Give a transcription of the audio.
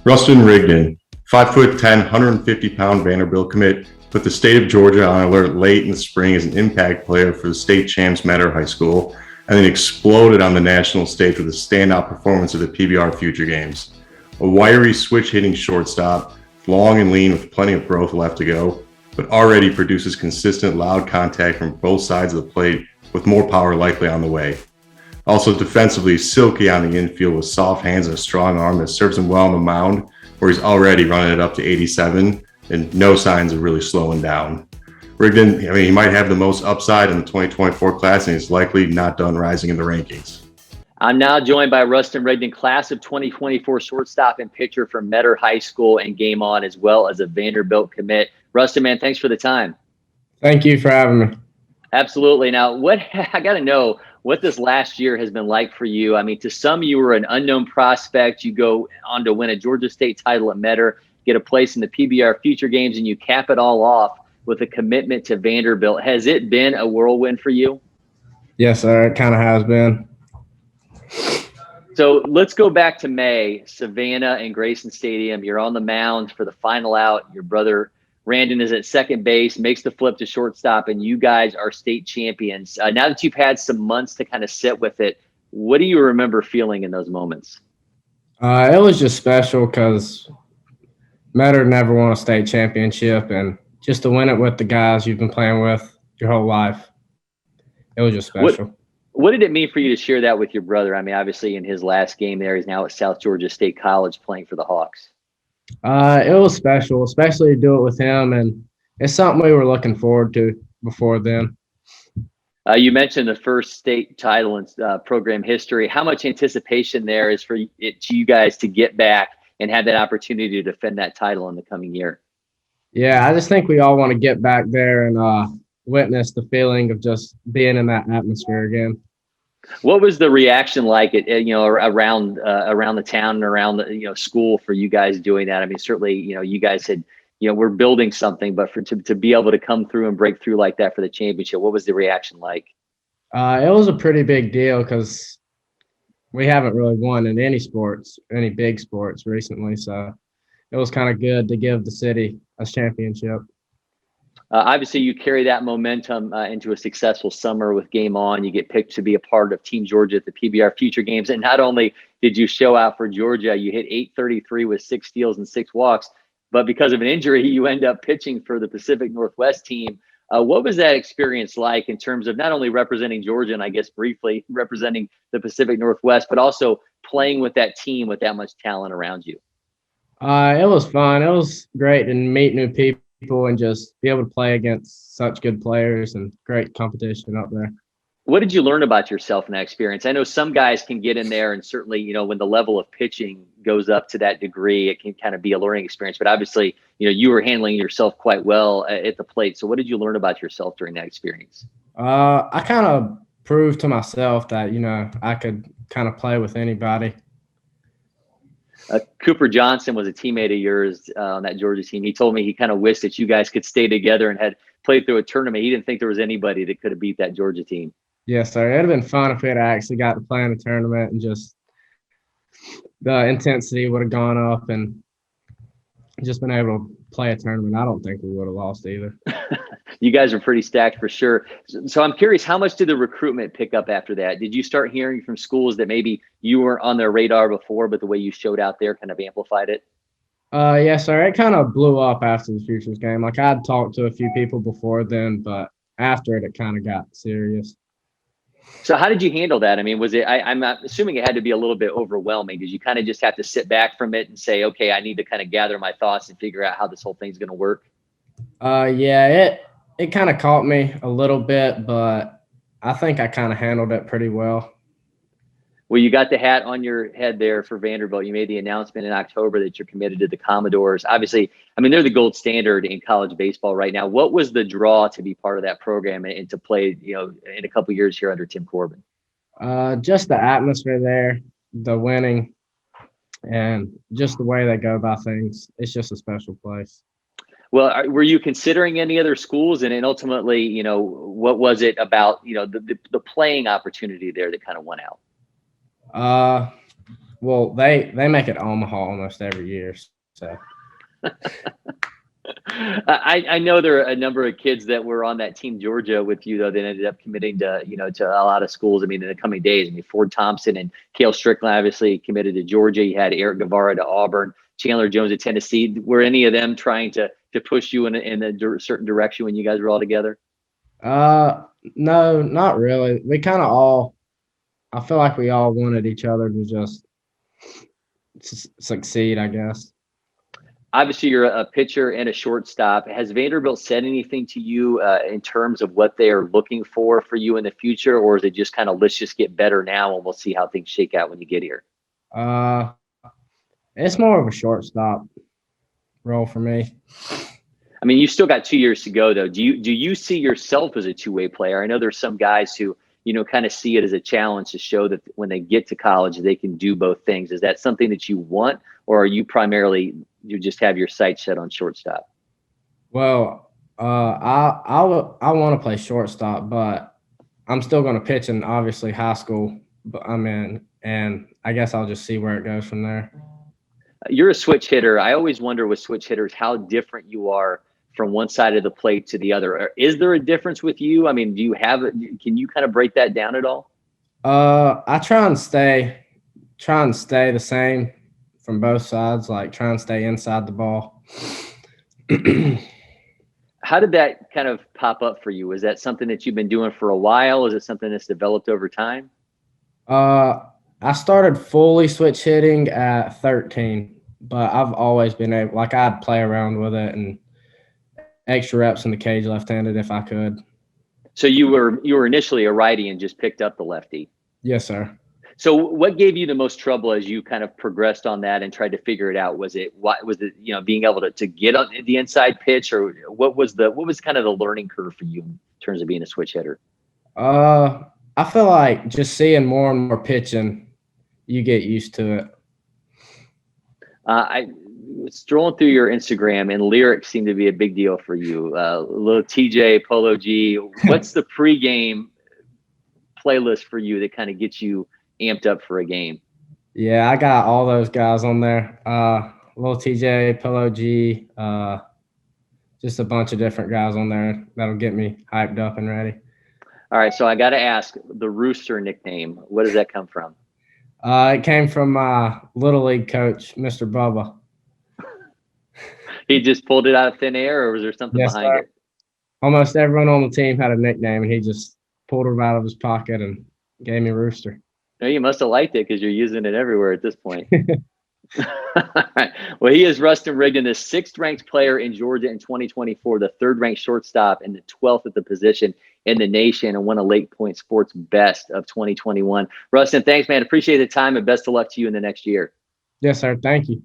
Rustan Rigdon, 5'10", 150-pound Vanderbilt commit, put the state of Georgia on alert late in the spring as an impact player for the state champs Metter High School, and then exploded on the national stage with a standout performance at the PBR Future Games. A wiry switch-hitting shortstop, long and lean with plenty of growth left to go, but already produces consistent loud contact from both sides of the plate with more power likely on the way. Also defensively, silky on the infield with soft hands and a strong arm that serves him well on the mound, where he's already running it up to 87 and no signs of really slowing down. Rigdon, he might have the most upside in the 2024 class, and he's likely not done rising in the rankings. I'm now joined by Rustan Rigdon, class of 2024 shortstop and pitcher from Metter High School and Game On, as well as a Vanderbilt commit. Rustan, man, thanks for the time. Thank you for having me. Absolutely. Now, I got to know what this last year has been like for you. I mean, to some, you were an unknown prospect. You go on to win a Georgia State title at Metter, get a place in the PBR Future Games, and you cap it all off with a commitment to Vanderbilt. Has it been a whirlwind for you? Yes, sir. It kind of has been. So let's go back to May, Savannah and Grayson Stadium. You're on the mound for the final out. Your brother Randon is at second base, makes the flip to shortstop, and you guys are state champions. Now that you've had some months to kind of sit with it, what do you remember feeling in those moments? It was just special because Metter never won a state championship, and just to win it with the guys you've been playing with your whole life, it was just special. What did it mean for you to share that with your brother? I mean, obviously in his last game there, he's now at South Georgia State College playing for the Hawks. It was special, especially to do it with him, and it's something we were looking forward to before then. You mentioned the first state title in program history. How much anticipation there is for you guys to get back and have that opportunity to defend that title in the coming year? Yeah, I just think we all want to get back there and witness the feeling of just being in that atmosphere again. What was the reaction like around the town and around the school for you guys doing that? I mean, certainly you guys had we're building something, but to be able to come through and break through like that for the championship, what was the reaction like? It was a pretty big deal because we haven't really won in any big sports recently, so it was kind of good to give the city a championship. Obviously, you carry that momentum into a successful summer with Game On. You get picked to be a part of Team Georgia at the PBR Future Games. And not only did you show out for Georgia, you hit .833 with 6 steals and 6 walks. But because of an injury, you end up pitching for the Pacific Northwest team. What was that experience like in terms of not only representing Georgia and I guess briefly representing the Pacific Northwest, but also playing with that team with that much talent around you? It was fun. It was great to meet new people and just be able to play against such good players and great competition up there. What did you learn about yourself in that experience? I know some guys can get in there and certainly, when the level of pitching goes up to that degree, it can kind of be a learning experience. But obviously, you were handling yourself quite well at the plate. So what did you learn about yourself during that experience? I kind of proved to myself that, I could kind of play with anybody. Cooper Johnson was a teammate of yours on that Georgia team. He told me he kind of wished that you guys could stay together and had played through a tournament. He didn't think there was anybody that could have beat that Georgia team. Yes, sir. It would have been fun if we had actually got to play in a tournament and just the intensity would have gone up and just been able to play a tournament. I don't think we would have lost either. You guys are pretty stacked for sure. So I'm curious, how much did the recruitment pick up after that? Did you start hearing from schools that maybe you weren't on their radar before, but the way you showed out there kind of amplified it? Yes, sir. It kind of blew up after the Futures game. Like I'd talked to a few people before then, but after it kind of got serious. So how did you handle that? I mean, was it, I'm assuming it had to be a little bit overwhelming. Did you kind of just have to sit back from it and say, okay, I need to kind of gather my thoughts and figure out how this whole thing's going to work? Yeah, it kind of caught me a little bit, but I think I kind of handled it pretty well. Well, you got the hat on your head there for Vanderbilt. You made the announcement in October that you're committed to the Commodores. Obviously, I mean, they're the gold standard in college baseball right now. What was the draw to be part of that program and to play, in a couple of years here under Tim Corbin? Just the atmosphere there, the winning, and just the way they go about things. It's just a special place. Well, were you considering any other schools? And then ultimately, what was it about, the playing opportunity there that kind of went out? Well, they make it Omaha almost every year. So I know there are a number of kids that were on that Team Georgia with you, though, that ended up committing to, to a lot of schools. I mean, in the coming days, I mean, Ford Thompson and Cale Strickland obviously committed to Georgia. You had Eric Guevara to Auburn, Chandler Jones at Tennessee. Were any of them trying to push you in a certain direction when you guys were all together? no, not really. We kind of all. I feel like we all wanted each other to just succeed, I guess. Obviously, you're a pitcher and a shortstop. Has Vanderbilt said anything to you in terms of what they are looking for you in the future, or is it just kind of let's just get better now and we'll see how things shake out when you get here? Uh, it's more of a shortstop role for me. I mean, you still got 2 years to go, though. Do you see yourself as a two-way player? I know there's some guys who kind of see it as a challenge to show that when they get to college they can do both things. Is that something that you want, or are you primarily you just have your sights set on shortstop? Well, I want to play shortstop, but I'm still going to pitch in obviously high school. But I'm in, and I guess I'll just see where it goes from there. You're a switch hitter. I always wonder with switch hitters how different you are from one side of the plate to the other. Is there a difference with you? I mean, can you kind of break that down at all? I try and stay the same from both sides, like try and stay inside the ball. How did that kind of pop up for you? Is that something that you've been doing for a while? Is it something that's developed over time? I started fully switch hitting at 13, but I've always been able, like I'd play around with it and extra reps in the cage left-handed if I could. So you were initially a righty and just picked up the lefty. Yes, sir. So what gave you the most trouble as you kind of progressed on that and tried to figure it out? Was it being able to get on the inside pitch, or what was kind of the learning curve for you in terms of being a switch hitter? I feel like just seeing more and more pitching, you get used to it. I was strolling through your Instagram, and lyrics seem to be a big deal for you. Little TJ, Polo G. What's the pregame playlist for you that kind of gets you amped up for a game? Yeah, I got all those guys on there. Little TJ, Polo G, just a bunch of different guys on there that'll get me hyped up and ready. All right, so I got to ask, the Rooster nickname, what does that come from? It came from my Little League coach, Mr. Bubba. He just pulled it out of thin air, or was there something behind it? Almost everyone on the team had a nickname, and he just pulled it out of his pocket and gave me Rooster. No, you must have liked it because you're using it everywhere at this point. Well, he is Rustan Rigdon, the 6th-ranked player in Georgia in 2024, the 3rd-ranked shortstop, and the 12th at the position in the nation, and one of Lake Point Sports' best of 2021. Rustan, thanks, man. Appreciate the time, and best of luck to you in the next year. Yes, sir. Thank you.